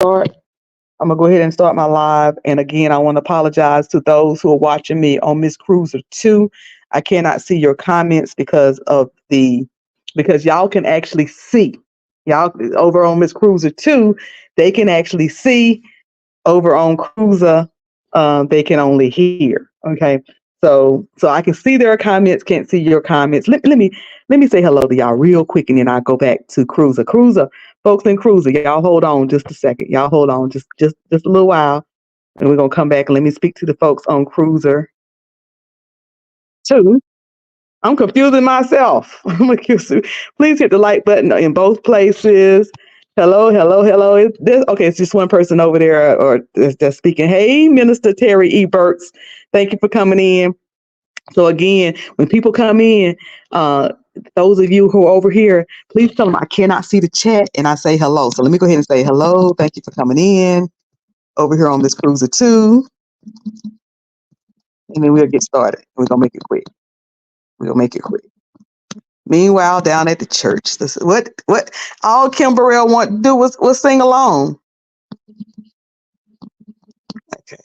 Start. I'm gonna go ahead and start my live. And again, I want to apologize to those who are watching me on Miss Cruiser 2. I cannot see your comments because y'all can actually see. Y'all over on Miss Cruiser 2, they can actually see. Over on Cruiser, they can only hear. Okay. So I can see their comments, can't see your comments. Let me say hello to y'all real quick and then I'll go back to Cruiser. Folks in Cruiser, y'all hold on just a second. Y'all hold on just a little while. And we're gonna come back and let me speak to the folks on Cruiser too. I'm confusing myself. Please hit the like button in both places. Hello, hello, hello. Okay, it's just one person over there or that's speaking. Hey, Minister Terry E. Burks. Thank you for coming in. So again, when people come in, those of you who are over here, please tell them I cannot see the chat and I say hello. So let me go ahead and say hello. Thank you for coming in over here on this Cruiser 2. And then we'll get started. We're gonna make it quick. We'll make it quick. Meanwhile, down at the church, this is what all Kim Burrell want to do was sing along. Okay,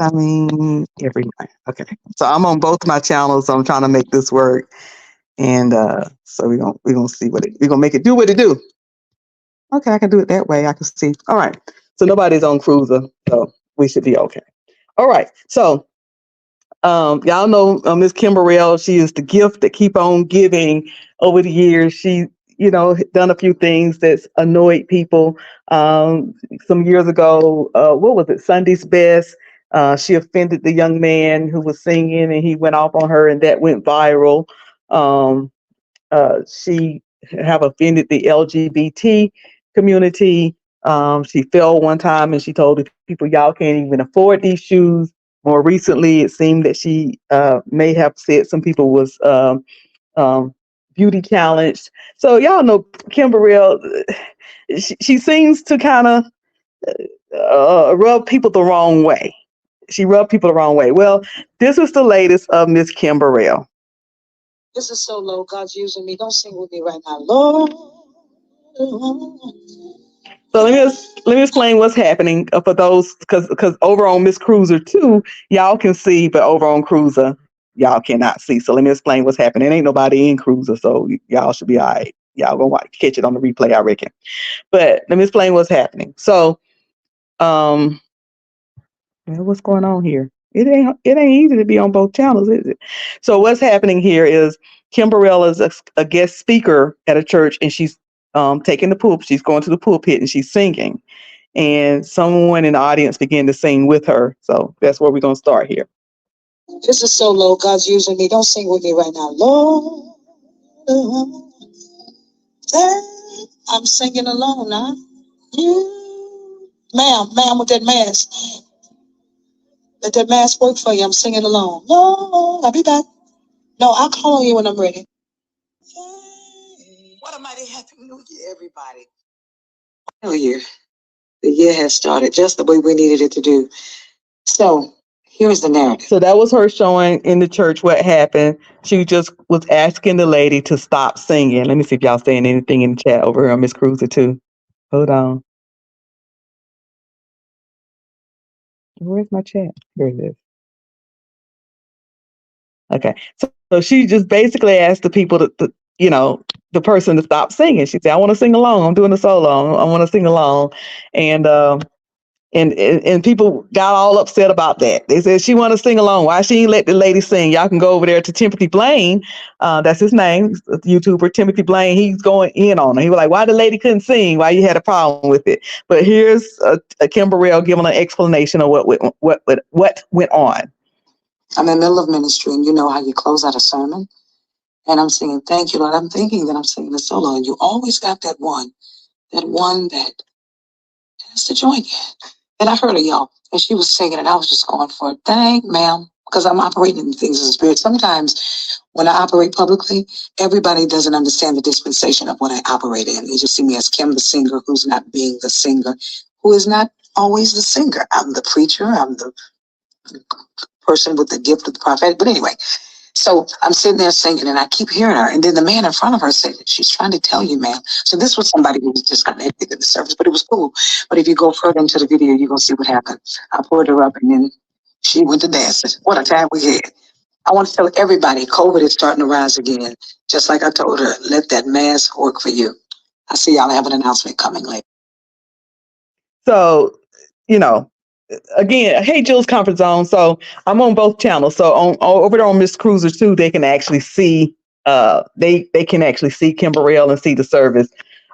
coming everyone. Okay, so I'm on both my channels. So I'm trying to make this work, and so we're gonna see we're gonna make it do what it do. Okay, I can do it that way. I can see. All right, so nobody's on Cruiser, so we should be okay. All right, so y'all know Miss Kim Burrell. She is the gift that keep on giving. Over the years, she done a few things that's annoyed people. Some years ago, what was it? Sunday's Best. She offended the young man who was singing, and he went off on her, and that went viral. She have offended the LGBT community. She fell one time, and she told the people, "Y'all can't even afford these shoes." More recently, it seemed that she may have said some people was beauty challenged. So y'all know Kim Burrell, she seems to kind of rub people the wrong way. She rubbed people the wrong way. Well, this is the latest of Miss Kim Burrell. This is so low. God's using me. Don't sing with me right now, Lord. So let me explain what's happening for those because over on Miss Cruiser 2, y'all can see, but over on Cruiser, y'all cannot see. So let me explain what's happening. Ain't nobody in Cruiser, so y'all should be all right. Y'all gonna catch it on the replay, I reckon. But let me explain what's happening. So, what's going on here? It ain't easy to be on both channels, is it? So what's happening here is Kim Burrell is a guest speaker at a church, and she's taking the pulpit. She's going to the pulpit and she's singing, and someone in the audience began to sing with her. So that's where we're gonna start here. This is so low. God's using me. Don't sing with me right now, Lord. I'm singing alone now. You, ma'am, with that mask. Let that mask work for you. I'm singing alone. Lord, I'll be back. No, I'll call on you when I'm ready. What a mighty happy new year, everybody. New year. The year has started just the way we needed it to do. So here's the narrative. So that was her showing in the church what happened. She just was asking the lady to stop singing. Let me see if y'all saying anything in the chat over here on Miss Cruiser too. Hold on. Where's my chat? Here it is. Okay. So she just basically asked the people the person to stop singing. She said, I want to sing along. I'm doing a solo. I want to sing along. And people got all upset about that. They said she want to sing along. Why she ain't let the lady sing? Y'all can go over there to Timothy Blaine. That's his name, YouTuber Timothy Blaine. He's going in on her. He was like, why the lady couldn't sing? Why you had a problem with it? But here's a Kim Burrell giving an explanation of what went on. I'm in the middle of ministry, and you know how you close out a sermon? And I'm singing, thank you, Lord. I'm thinking that I'm singing a solo, and you always got that one that has to join you. And I heard her, y'all, and she was singing, and I was just going for it. Thank, ma'am, because I'm operating in things of the spirit. Sometimes when I operate publicly, everybody doesn't understand the dispensation of what I operate in. They just see me as Kim, the singer, who's not being the singer, who is not always the singer. I'm the preacher. I'm the person with the gift of the prophet. But anyway, So I'm sitting there singing and I keep hearing her. And then the man in front of her said, she's trying to tell you, ma'am. So this was somebody who was disconnected in the service, but it was cool. But if you go further into the video, you're going to see what happened. I pulled her up and then she went to dancing. What a time we had. I want to tell everybody COVID is starting to rise again. Just like I told her, let that mask work for you. I see y'all have an announcement coming later. So, you know, again, hey, Jill's Comfort Zone. So I'm on both channels. So on over there on Miss Cruiser too, they can actually see they can actually see Kim Burrell and see the service.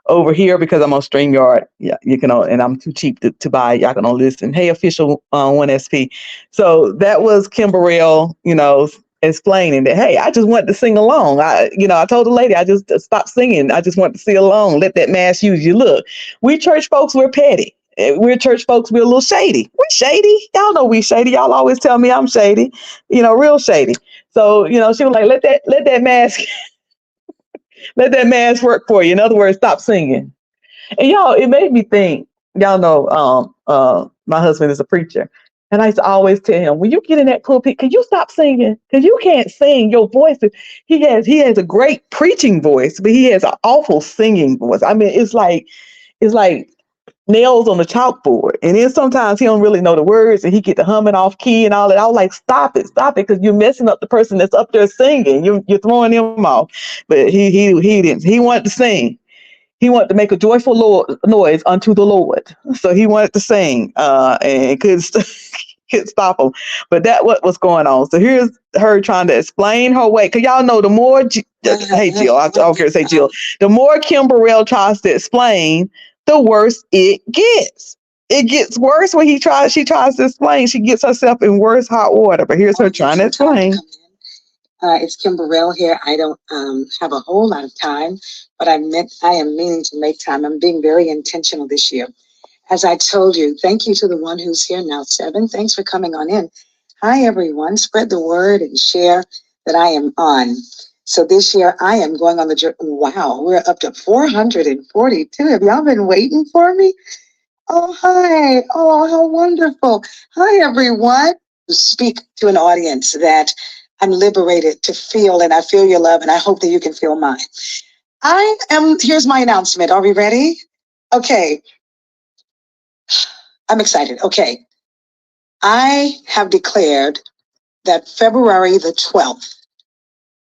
Over here, because I'm on StreamYard, yeah, you can, and I'm too cheap to buy. Y'all can only listen. Hey, official 1SP. So that was Kim Burrell, explaining that. Hey, I just wanted to sing along. I told the lady I just stopped singing. I just want to sing along. Let that mask use you. Look, we church folks, we're petty. We're church folks. We're a little shady. We're shady. Y'all know we shady. Y'all always tell me I'm shady. Real shady. So she was like, let that mask. Let that mask work for you. In other words, stop singing. And y'all, it made me think. Y'all know, my husband is a preacher, and I used to always tell him, when you get in that pulpit, can you stop singing? Because you can't sing. Your voice he has a great preaching voice, but he has an awful singing voice. I mean, it's like nails on the chalkboard. And then sometimes he don't really know the words, and he get the humming off key and all that. I was like, stop it, because you're messing up the person that's up there singing. You're throwing him off. But he didn't. He wanted to sing. He wanted to make a joyful noise unto the Lord. So he wanted to sing, and couldn't stop him. But that what was going on. So here's her trying to explain her way. Because y'all know the more, hey Jill, I don't care to say Jill, the more Kim Burrell tries to explain, the worse it gets. It gets worse when she tries to explain. She gets herself in worse hot water. But here's her trying to explain. It's Kim Burrell here. I don't have a whole lot of time, but I am meaning to make time. I'm being very intentional this year. As I told you, thank you to the one who's here now, 7. Thanks for coming on in. Hi, everyone. Spread the word and share that I am on. So this year I am going on the journey. Wow, we're up to 442. Have y'all been waiting for me? Oh, hi. Oh, how wonderful. Hi, everyone. Speak to an audience that I'm liberated to feel, and I feel your love, and I hope that you can feel mine. Here's my announcement. Are we ready? Okay. I'm excited. Okay. I have declared that February the 12th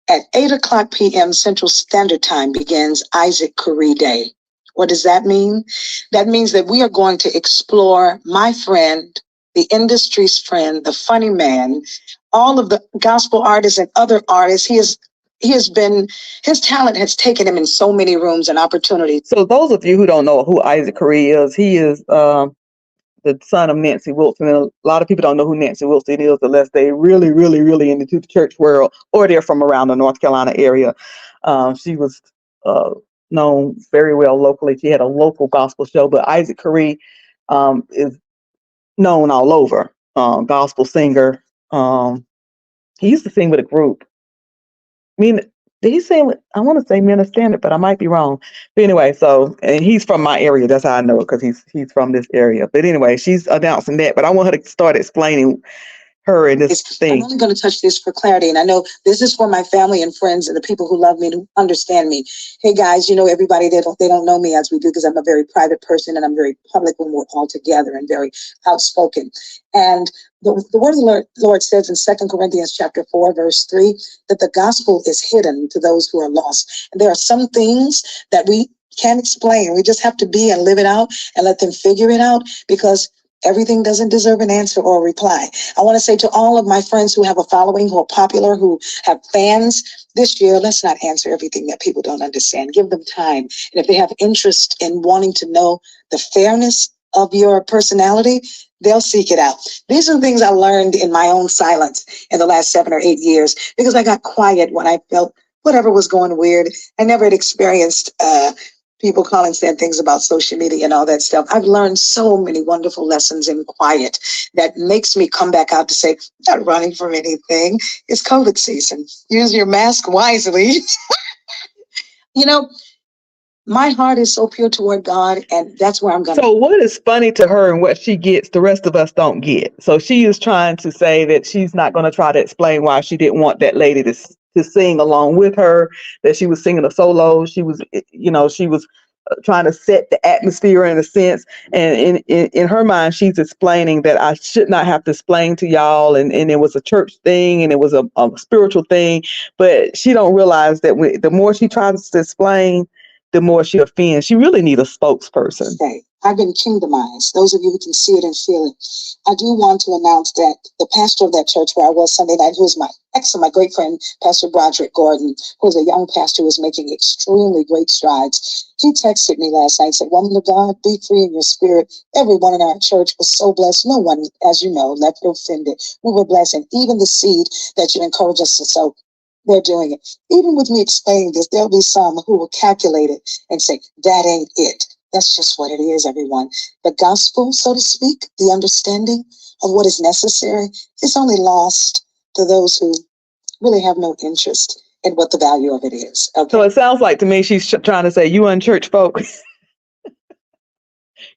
at 8:00 p.m. Central Standard Time begins Isaac Curry Day. What does that mean? That means that we are going to explore my friend, the industry's friend, the funny man, all of the gospel artists and other artists. His talent has taken him in so many rooms and opportunities. So those of you who don't know who Isaac Curry is, he is the son of Nancy Wilson. And a lot of people don't know who Nancy Wilson is unless they really, really, really into the church world, or they're from around the North Carolina area. She was known very well locally. She had a local gospel show, but Isaac Curry is known all over. Gospel singer. He used to sing with a group. I mean, did he sing with, I want to say Men of Standard, but I might be wrong. But anyway, and he's from my area. That's how I know it, because he's from this area. But anyway, she's announcing that. But I want her to start explaining her and this thing. I'm only going to touch this for clarity. And I know this is for my family and friends and the people who love me, who understand me. Hey guys, everybody, they don't know me as we do, because I'm a very private person and I'm very public when we're all together and very outspoken. And the word of the Lord says in 2 Corinthians chapter 4, verse 3, that the gospel is hidden to those who are lost. And there are some things that we can't explain. We just have to be and live it out and let them figure it out, because everything doesn't deserve an answer or a reply. I want to say to all of my friends who have a following, who are popular, who have fans, this year, let's not answer everything that people don't understand. Give them time. And if they have interest in wanting to know the fairness of your personality, they'll seek it out. These are things I learned in my own silence in the last 7 or 8 years, because I got quiet when I felt whatever was going weird. I never had experienced people calling, saying things about social media and all that stuff. I've learned so many wonderful lessons in quiet that makes me come back out to say, I'm not running from anything. It's COVID season. Use your mask wisely. My heart is so pure toward God, and that's where I'm going. So what is funny to her and what she gets, the rest of us don't get. So she is trying to say that she's not going to try to explain why she didn't want that lady to sing along with her, that she was singing a solo. She was, she was trying to set the atmosphere in a sense. And in her mind, she's explaining that I should not have to explain to y'all. And it was a church thing and it was a spiritual thing. But she don't realize that the more she tries to explain, the more she offends. She really need a spokesperson. Okay. I've been kingdomized. Those of you who can see it and feel it. I do want to announce that the pastor of that church where I was Sunday night, who is my great friend, Pastor Broderick Gordon, who is a young pastor who is making extremely great strides. He texted me last night and said, "Woman of God, be free in your spirit." Everyone in our church was so blessed. No one, as you know, left offended. We were blessed. And even the seed that you encourage us to sow, they're doing it. Even with me explaining this, there'll be some who will calculate it and say, that ain't it. That's just what it is, everyone. The gospel, so to speak, the understanding of what is necessary, is only lost to those who really have no interest in what the value of it is. Okay? So it sounds like to me she's trying to say, you unchurched folk.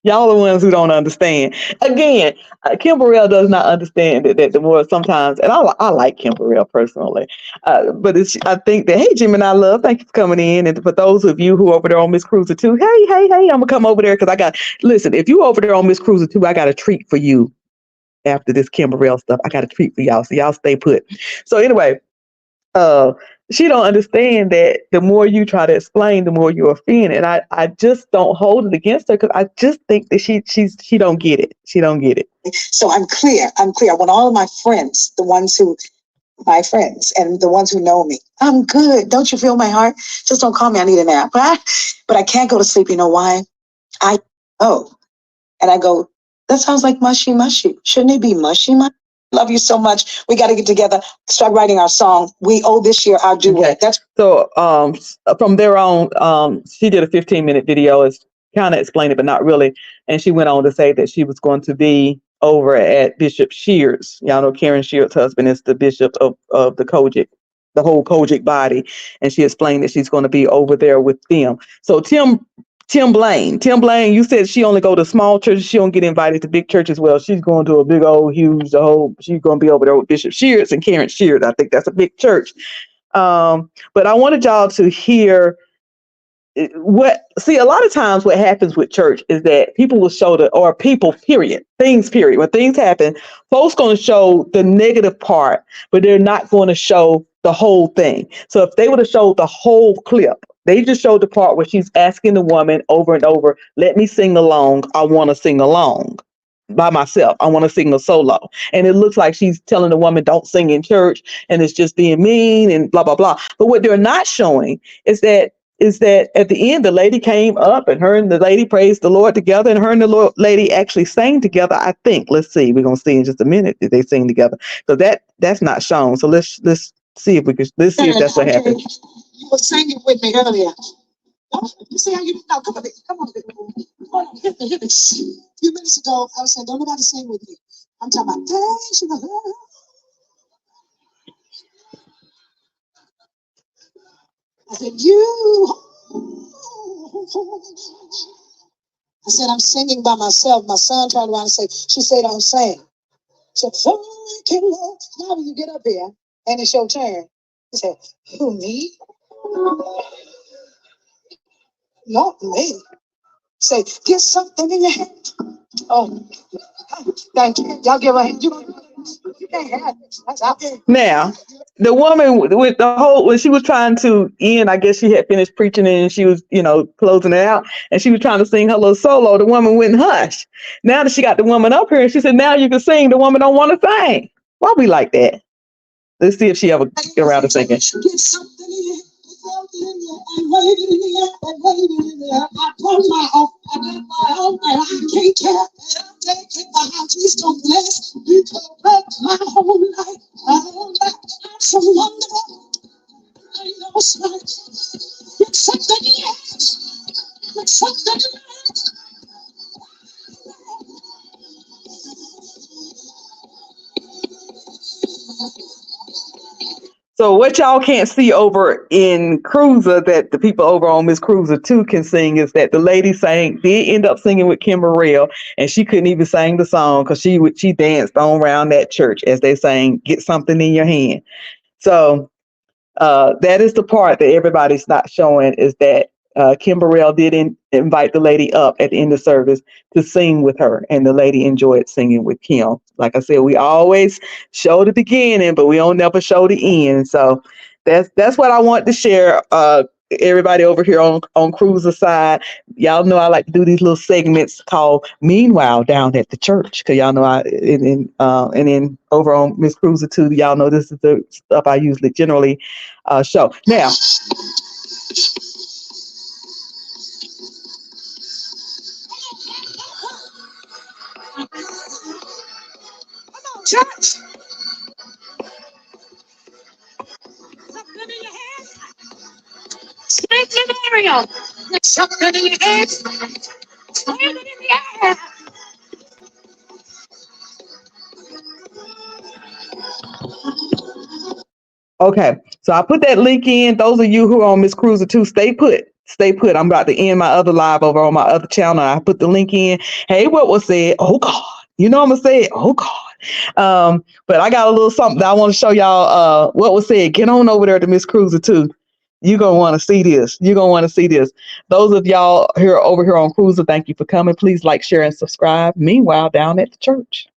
Y'all are the ones who don't understand. Again, Kim Burrell does not understand that the more sometimes, and I like Kim Burrell personally, but I think that, hey, Jim and I love, thank you for coming in. And for those of you who over there on Miss Cruiser 2, hey, I'm going to come over there because listen, if you over there on Miss Cruiser 2, I got a treat for you after this Kim Burrell stuff. I got a treat for y'all, so y'all stay put. So anyway, she don't understand that the more you try to explain, the more you offend. And I just don't hold it against her because I just think that she don't get it. She don't get it. So I'm clear. I want all of my friends, my friends and the ones who know me, I'm good. Don't you feel my heart? Just don't call me. I need a nap. But I can't go to sleep. You know why? And I go, that sounds like mushy, mushy. Shouldn't it be mushy, mushy? Love you so much. We got to get together, start writing our song. We owe this year our duet. Okay. That's so from there on, she did a 15-minute video. It's kind of explained it, but not really. And she went on to say that she was going to be over at Bishop Shears. Y'all know Karen Shears' husband is the bishop of the Kojic, the whole Kojic body. And she explained that she's going to be over there with them. So Tim Blaine, you said she only go to small churches. She don't get invited to big churches. Well, she's going to a big old, huge, she's going to be over there with Bishop Shears and Karen Shears. I think that's a big church. But I wanted y'all to hear a lot of times what happens with church is that people will show things, period. When things happen, folks going to show the negative part, but they're not going to show the whole thing. So if they would have showed the whole clip, they just showed the part where she's asking the woman over and over, let me sing along. I want to sing along by myself. I want to sing a solo. And it looks like she's telling the woman, don't sing in church. And it's just being mean and blah, blah, blah. But what they're not showing is that at the end, the lady came up and her and the lady praised the Lord together, and her and the lady actually sang together. I think. Let's see. We're gonna see in just a minute if they sing together. So that's not shown. So let's see if that's what happened. You were singing with me earlier. You see how you now come on, hit me. A few minutes ago, I was saying, don't nobody sing with me. I'm talking about thanks. I said, I said, I'm singing by myself. My son turned around and said, she said, I'm saying. So, thank you, Lord. Now when you get up here and it's your turn, he said, who, me? Not me. Say, get something in your hand. Oh, thank you. Y'all give a hand. You can't have it. That's out there. Now, the woman with when she was trying to end, I guess she had finished preaching and she was, closing it out, and she was trying to sing her little solo. The woman went hush. Now that she got the woman up here, and she said, now you can sing. The woman don't want to sing. Why we like that? Let's see if she ever get around to singing. So what y'all can't see over in Cruiser that the people over on Miss Cruiser 2 can sing is that the lady did end up singing with Kim Burrell, and she couldn't even sing the song because she danced on around that church as they sang "Get Something in Your Hand." So that is the part that everybody's not showing, is that Kim Burrell did invite the lady up at the end of service to sing with her, and the lady enjoyed singing with Kim. Like I said, we always show the beginning, but we don't never show the end. So that's what I want to share. Everybody over here on Cruiser side, y'all know I like to do these little segments called "Meanwhile" down at the church, because y'all know and then over on Miss Cruiser too, y'all know this is the stuff I usually generally show. Now, Church. Something in your head. Speak to Miriam. There's something in your head. Wave it in the air. okay, so I put that link in. Those of you who are on Miss Cruiser too, stay put. Stay put. I'm about to end my other live over on my other channel. I put the link in. Hey, what was said? Oh God. You know I'm gonna say it. Oh God. But I got a little something that I want to show y'all what was said. Get on over there to Miss Cruiser too. You're gonna want to see this. You're gonna want to see this. Those of y'all here over here on Cruiser, thank you for coming. Please like, share, and subscribe. Meanwhile, down at the church.